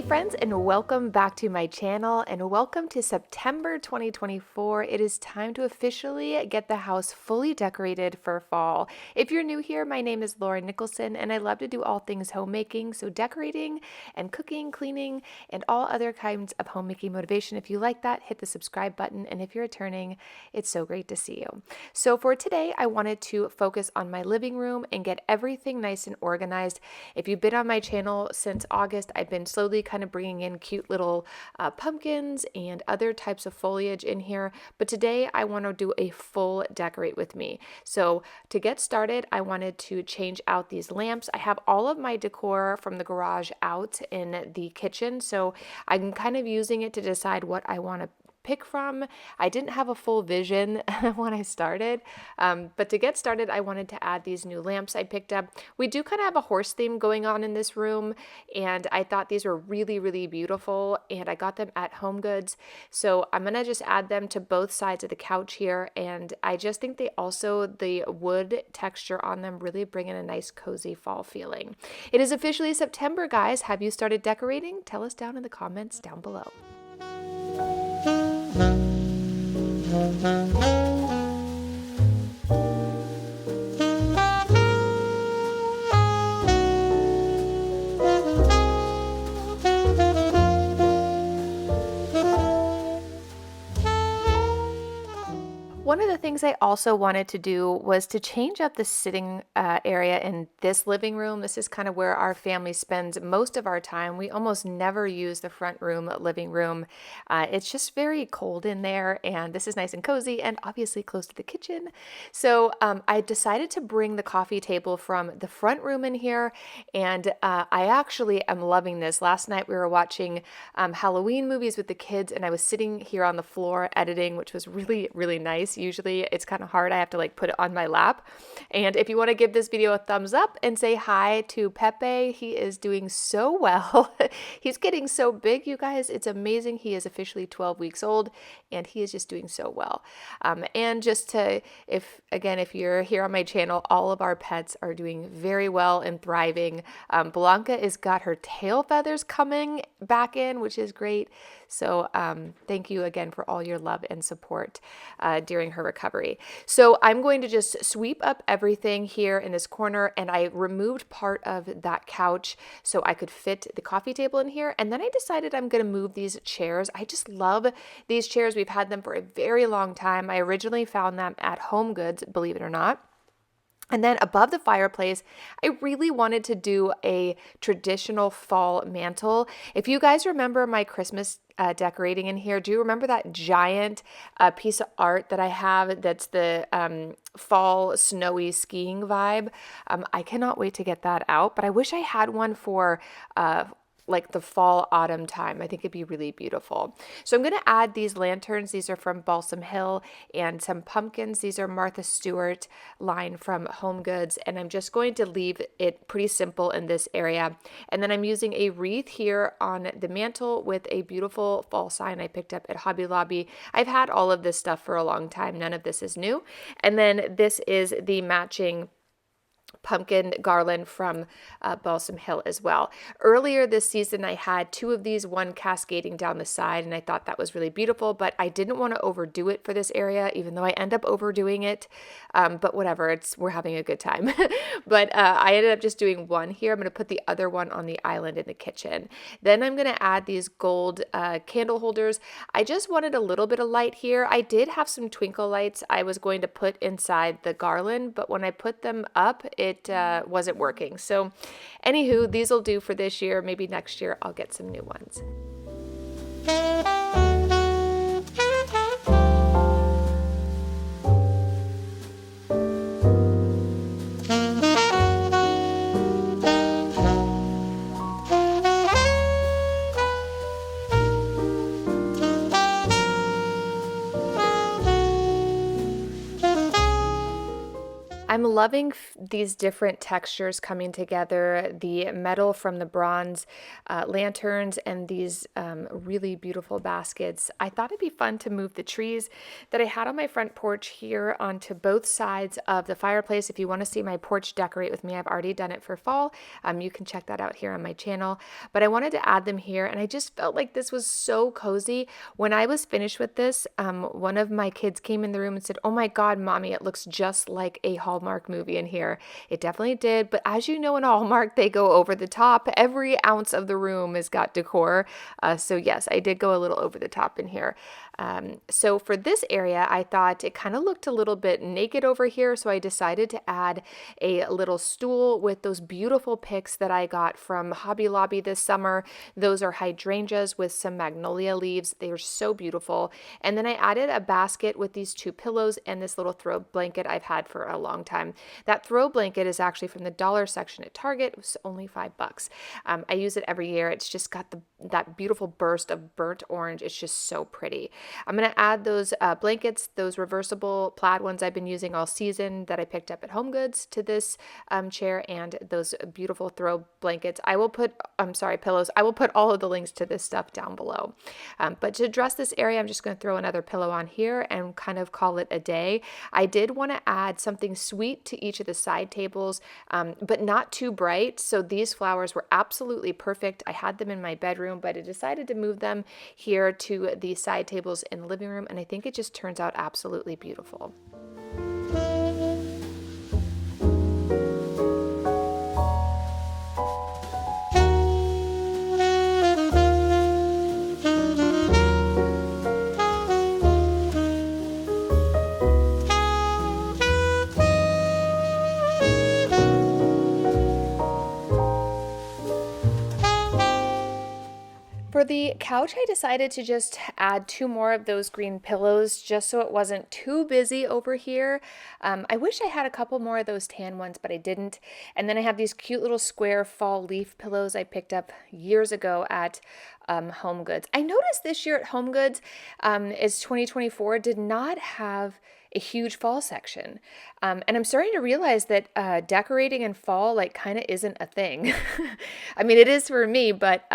friends, and welcome back to my channel, and welcome to September 2024. It is time to officially get the house fully decorated for fall. If you're new here, my name is Nicholsen, and I love to do all things homemaking, so decorating and cooking, cleaning, and all other kinds of homemaking motivation. If you like that, hit the subscribe button, and if you're returning, it's so great to see you. So for today, I wanted to focus on my living room and get everything nice and organized. If you've been on my channel since August, I've been slowly kind of bringing in cute little pumpkins and other types of foliage in here, but today I want to do a full decorate with me. So to get started, I wanted to change out these lamps. I have all of my decor from the garage out in the kitchen, so I'm kind of using it to decide what I want to pick from. I didn't have a full vision when I started, but to get started, I wanted to add these new lamps I picked up. We do kind of have a horse theme going on in this room, and I thought these were really, really beautiful, and I got them at HomeGoods. So I'm gonna just add them to both sides of the couch here, and I just think the wood texture on them really bring in a nice cozy fall feeling. It is officially September, guys. Have you started decorating? Tell us down in the comments down below. One of the things I also wanted to do was to change up the sitting area in this living room. This is kind of where our family spends most of our time. We almost never use the front room, living room. It's just very cold in there, and this is nice and cozy and obviously close to the kitchen. So I decided to bring the coffee table from the front room in here, and I actually am loving this. Last night we were watching Halloween movies with the kids, and I was sitting here on the floor editing, which was really, really nice. Usually it's kind of hard. I have to put it on my lap. And if you want to give this video a thumbs up and say hi to Pepe, he is doing so well. He's getting so big, you guys. It's amazing. He is officially 12 weeks old, and he is just doing so well. And just to, if you're here on my channel, all of our pets are doing very well and thriving. Blanca has got her tail feathers coming back in, which is great. So thank you again for all your love and support during her recovery. So I'm going to just sweep up everything here in this corner, and I removed part of that couch so I could fit the coffee table in here. And then I decided I'm going to move these chairs. I just love these chairs. We've had them for a very long time. I originally found them at HomeGoods, believe it or not. And then above the fireplace, I really wanted to do a traditional fall mantle. If you guys remember my Christmas decorating in here, do you remember that giant piece of art that I have that's the fall snowy skiing vibe? I cannot wait to get that out, but I wish I had one for the fall autumn time. I think it'd be really beautiful. So I'm going to add these lanterns. These are from Balsam Hill, and some pumpkins. These are Martha Stewart line from HomeGoods, and I'm just going to leave it pretty simple in this area. And then I'm using a wreath here on the mantle with a beautiful fall sign I picked up at Hobby Lobby. I've had all of this stuff for a long time. None of this is new. And then this is the matching pumpkin garland from Balsam Hill as well. Earlier this season, I had two of these, one cascading down the side, and I thought that was really beautiful, but I didn't want to overdo it for this area, even though I end up overdoing it. But whatever, we're having a good time. But I ended up just doing one here. I'm going to put the other one on the island in the kitchen. Then I'm going to add these gold candle holders. I just wanted a little bit of light here. I did have some twinkle lights I was going to put inside the garland, but when I put them up, it wasn't working. So anywho, these will do for this year. Maybe next year I'll get some new ones. I'm loving these different textures coming together, the metal from the bronze lanterns and these really beautiful baskets. I thought it'd be fun to move the trees that I had on my front porch here onto both sides of the fireplace. If you want to see my porch decorate with me, I've already done it for fall. You can check that out here on my channel. But I wanted to add them here, and I just felt like this was so cozy. When I was finished with this, one of my kids came in the room and said, "Oh my God, Mommy, it looks just like a Hallmark movie in here." It definitely did, but as you know, in Hallmark, they go over the top. Every ounce of the room has got decor. So yes, I did go a little over the top in here. So for this area, I thought it kind of looked a little bit naked over here, so I decided to add a little stool with those beautiful picks that I got from Hobby Lobby this summer. Those are hydrangeas with some magnolia leaves. They are so beautiful. And then I added a basket with these two pillows and this little throw blanket I've had for a long time. That throw blanket is actually from the dollar section at Target. It was only $5. I use it every year. It's just got that beautiful burst of burnt orange. It's just so pretty. I'm going to add those blankets, those reversible plaid ones I've been using all season that I picked up at HomeGoods, to this chair, and those beautiful throw blankets. Pillows. I will put all of the links to this stuff down below. But to dress this area, I'm just going to throw another pillow on here and kind of call it a day. I did want to add something sweet to each of the side tables, but not too bright. So these flowers were absolutely perfect. I had them in my bedroom, but I decided to move them here to the side tables in the living room, and I think it just turns out absolutely beautiful. For the couch, I decided to just add 2 more of those green pillows just so it wasn't too busy over here. I wish I had a couple more of those tan ones, but I didn't. And then I have these cute little square fall leaf pillows I picked up years ago at HomeGoods. I noticed this year at HomeGoods, is 2024, did not have a huge fall section. And I'm starting to realize that decorating in fall like kind of isn't a thing. I mean, it is for me, but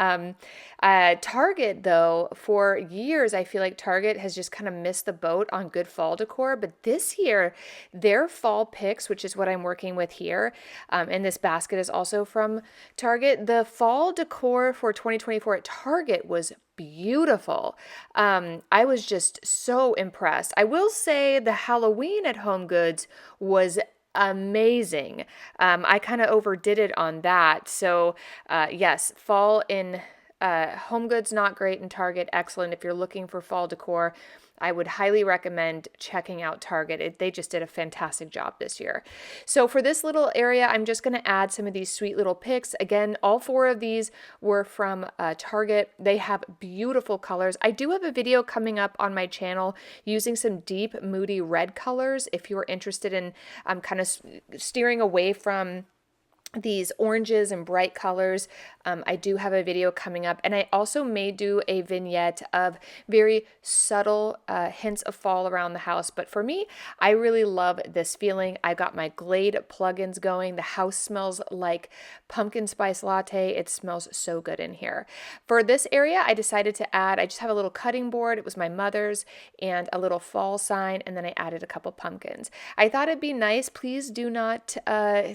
Target, though, for years, I feel like Target has just kind of missed the boat on good fall decor. But this year, their fall picks, which is what I'm working with here, and this basket is also from Target. The fall decor for 2024 at Target was beautiful. I was just so impressed. I will say the Halloween at HomeGoods was amazing. I kind of overdid it on that. So yes, fall in HomeGoods, not great. In Target, excellent. If you're looking for fall decor, I would highly recommend checking out Target. They just did a fantastic job this year. So for this little area, I'm just going to add some of these sweet little picks. Again, all 4 of these were from Target. They have beautiful colors. I do have a video coming up on my channel using some deep, moody red colors if you're interested in kind of steering away from these oranges and bright colors. I do have a video coming up, and I also may do a vignette of very subtle hints of fall around the house. But for me, I really love this feeling. I got my Glade plugins going. The house smells like pumpkin spice latte. It smells so good in here. For this area, I decided to add, I just have a little cutting board. It was my mother's, and a little fall sign, and then I added a couple pumpkins. I thought it'd be nice. Please do not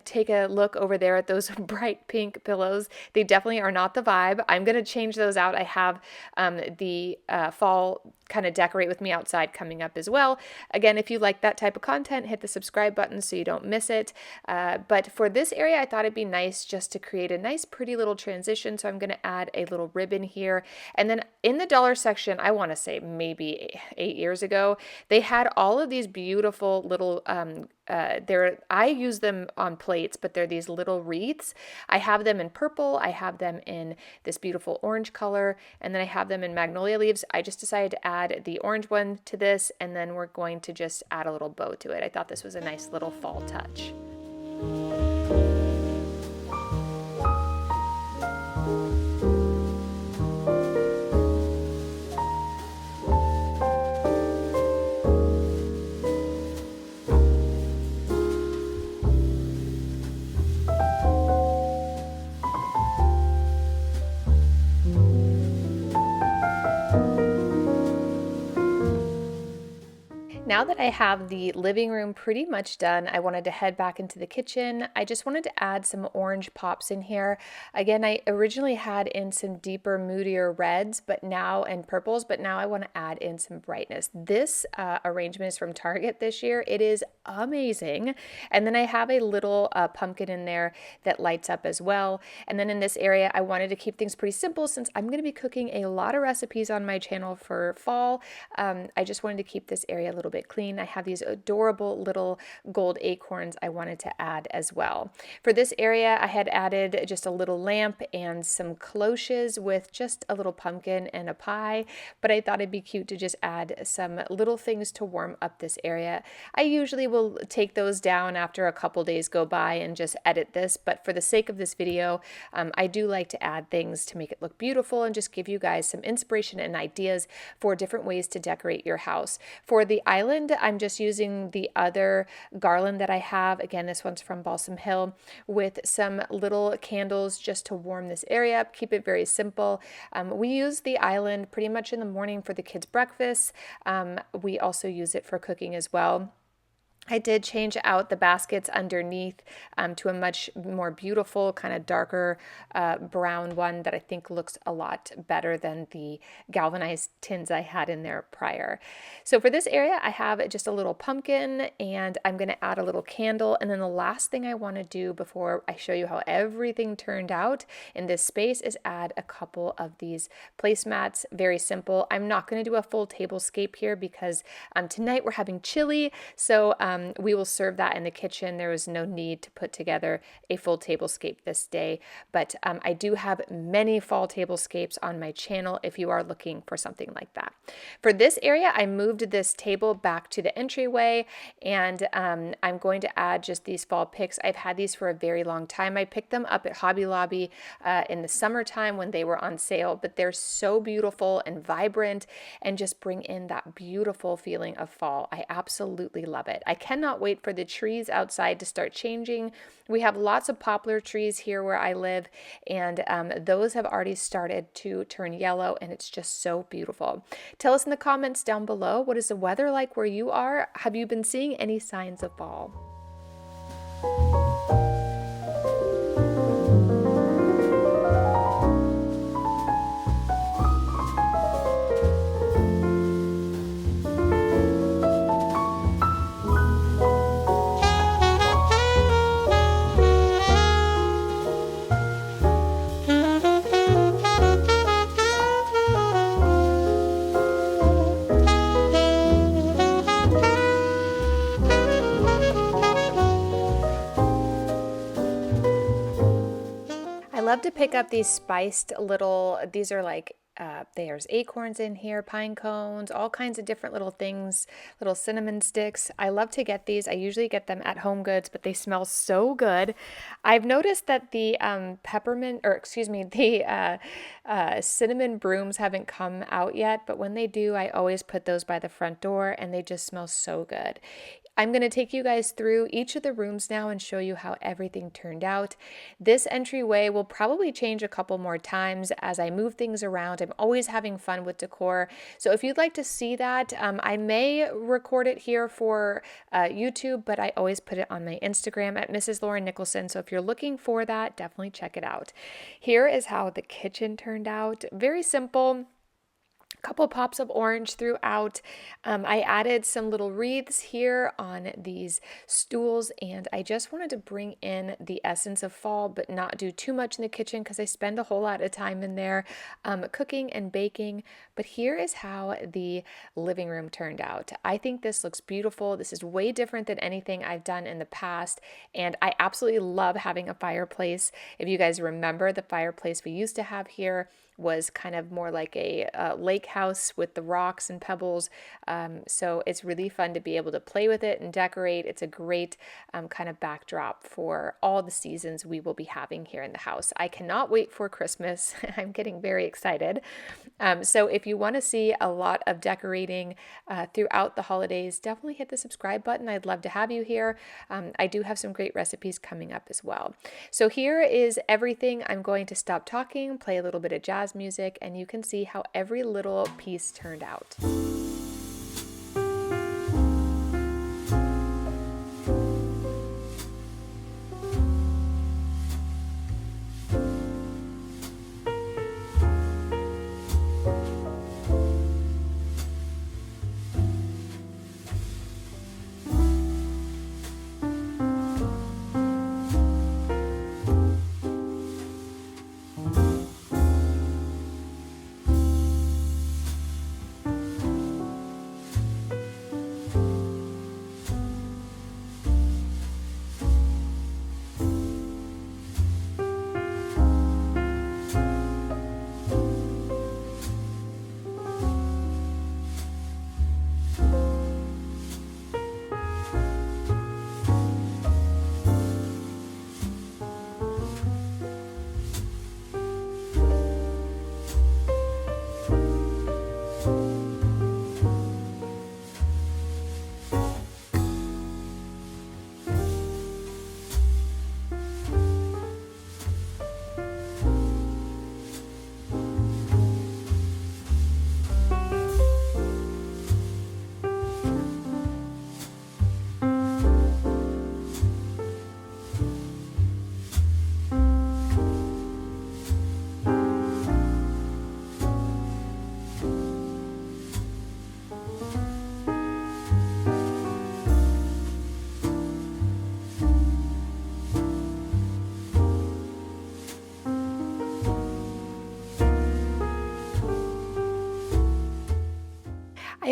take a look over there at those bright pink pillows. They definitely are not the vibe. I'm going to change those out. I have the fall kind of decorate with me outside coming up as well. Again, if you like that type of content, hit the subscribe button so you don't miss it. But for this area, I thought it'd be nice just to create a nice pretty little transition. So I'm going to add a little ribbon here. And then in the dollar section, I want to say maybe 8 years ago, they had all of these beautiful little I use them on plates, but they're these little wreaths. I have them in purple. I have them in this beautiful orange color, and then I have them in magnolia leaves. I just decided to add the orange one to this, and then we're going to just add a little bow to it. I thought this was a nice little fall touch. Now that I have the living room pretty much done, I wanted to head back into the kitchen. I just wanted to add some orange pops in here. Again, I originally had in some deeper, moodier reds, and purples, but now I want to add in some brightness. This arrangement is from Target this year. It is amazing. And then I have a little pumpkin in there that lights up as well. And then in this area, I wanted to keep things pretty simple since I'm going to be cooking a lot of recipes on my channel for fall. I just wanted to keep this area a little bit clean. I have these adorable little gold acorns I wanted to add as well. For this area, I had added just a little lamp and some cloches with just a little pumpkin and a pie, but I thought it'd be cute to just add some little things to warm up this area. I usually will take those down after a couple days go by and just edit this, but for the sake of this video, I do like to add things to make it look beautiful and just give you guys some inspiration and ideas for different ways to decorate your house. For the island, I'm just using the other garland that I have. Again, this one's from Balsam Hill with some little candles just to warm this area up, keep it very simple. We use the island pretty much in the morning for the kids' breakfast. We also use it for cooking as well. I did change out the baskets underneath to a much more beautiful, kind of darker brown one that I think looks a lot better than the galvanized tins I had in there prior. So for this area, I have just a little pumpkin and I'm going to add a little candle. And then the last thing I want to do before I show you how everything turned out in this space is add a couple of these placemats. Very simple. I'm not going to do a full tablescape here because tonight we're having chili. So we will serve that in the kitchen. There was no need to put together a full tablescape this day, but I do have many fall tablescapes on my channel if you are looking for something like that. For this area, I moved this table back to the entryway, and I'm going to add just these fall picks. I've had these for a very long time. I picked them up at Hobby Lobby in the summertime when they were on sale, but they're so beautiful and vibrant and just bring in that beautiful feeling of fall. I absolutely love it. I cannot wait for the trees outside to start changing. We have lots of poplar trees here where I live, and those have already started to turn yellow, and it's just so beautiful. Tell us in the comments down below, what is the weather like where you are? Have you been seeing any signs of fall? I love to pick up these spiced little, these are like, there's acorns in here, pine cones, all kinds of different little things, little cinnamon sticks. I love to get these. I usually get them at Home Goods, but they smell so good. I've noticed that the cinnamon brooms haven't come out yet, but when they do, I always put those by the front door and they just smell so good. I'm going to take you guys through each of the rooms now and show you how everything turned out. This entryway will probably change a couple more times as I move things around. I'm always having fun with decor. So if you'd like to see that, I may record it here for YouTube, but I always put it on my Instagram at Mrs. Lauren Nicholson. So if you're looking for that, definitely check it out. Here is how the kitchen turned out. Very simple. Couple pops of orange throughout. I added some little wreaths here on these stools, and I just wanted to bring in the essence of fall but not do too much in the kitchen because I spend a whole lot of time in there cooking and baking. But here is how the living room turned out. I think this looks beautiful. This is way different than anything I've done in the past, and I absolutely love having a fireplace. If you guys remember, the fireplace we used to have here was kind of more like a lake house with the rocks and pebbles. So it's really fun to be able to play with it and decorate. It's a great kind of backdrop for all the seasons we will be having here in the house. I cannot wait for Christmas. I'm getting very excited. So if you want to see a lot of decorating throughout the holidays, definitely hit the subscribe button. I'd love to have you here. I do have some great recipes coming up as well. So here is everything. I'm going to stop talking, play a little bit of jazz music, and you can see how every little piece turned out.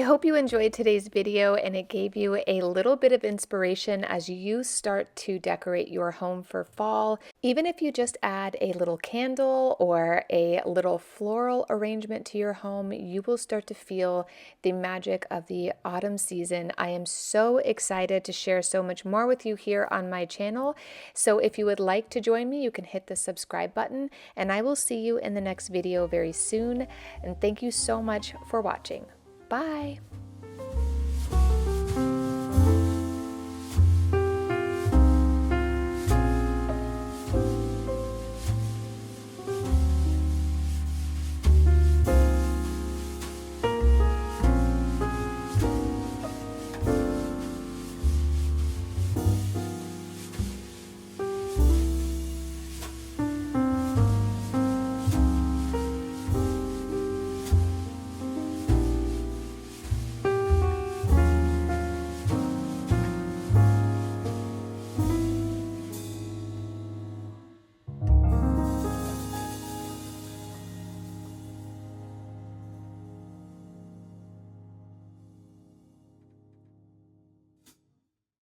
hope you enjoyed today's video and it gave you a little bit of inspiration as you start to decorate your home for fall. Even if you just add a little candle or a little floral arrangement to your home, you will start to feel the magic of the autumn season. I am so excited to share so much more with you here on my channel. So if you would like to join me, you can hit the subscribe button, and I will see you in the next video very soon. And thank you so much for watching. Bye.